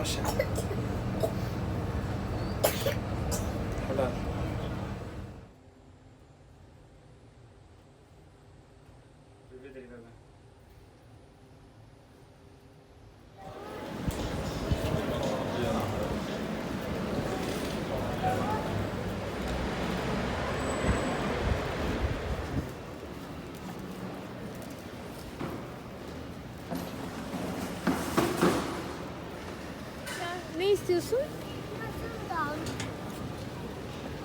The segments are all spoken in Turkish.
Yavaş yap. Helal. Ne istiyorsun? Ondan.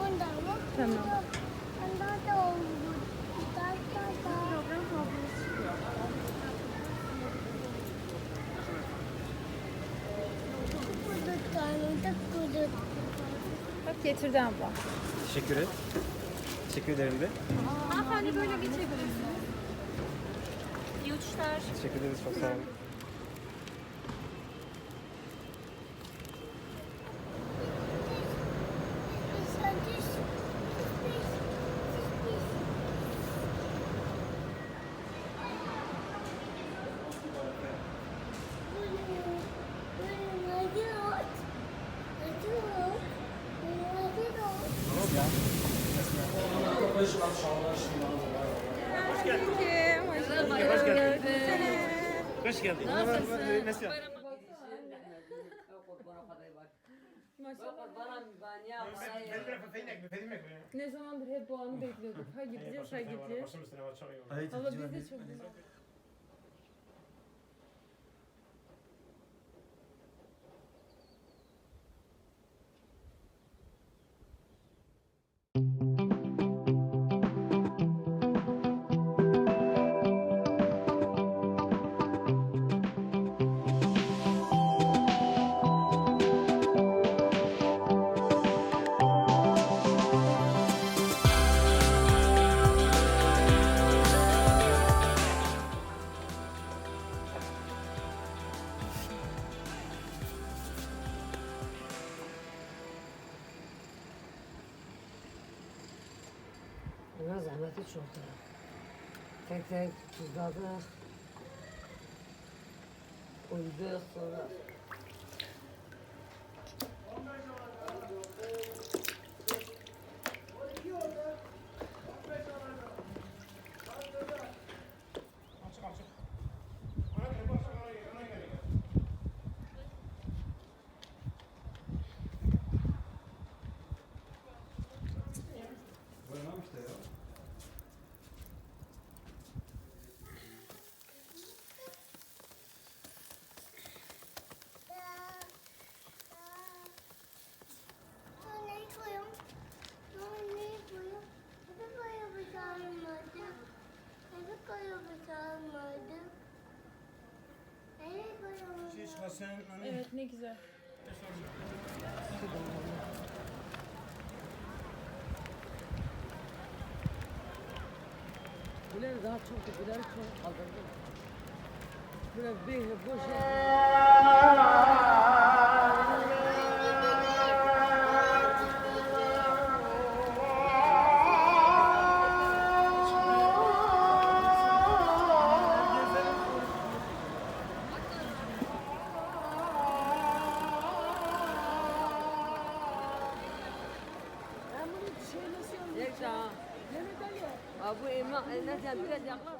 Ondan mı? Tamam. Ondan da oldu. Bak getirdi abla. Teşekkür et. Teşekkür ederim de. Hanımefendi böyle geçebilirsiniz. İyi uçuşlar. Teşekkür ederiz. Çok sağ olun. Hoş geldin. Nasılsın? Ne zamandır hep bu anı bekliyorduk. Ha gideceğiz, ha gideceğiz. Ama biz de çok güzel. Ona zahmeti çoktu. Tek tek tuzladık. Koyduk sonra. Evet ne güzel. Bunları daha çok, bunları çok kaldırdım. Böyle bir boş Bu emlak, ne diyor, biraz yakla.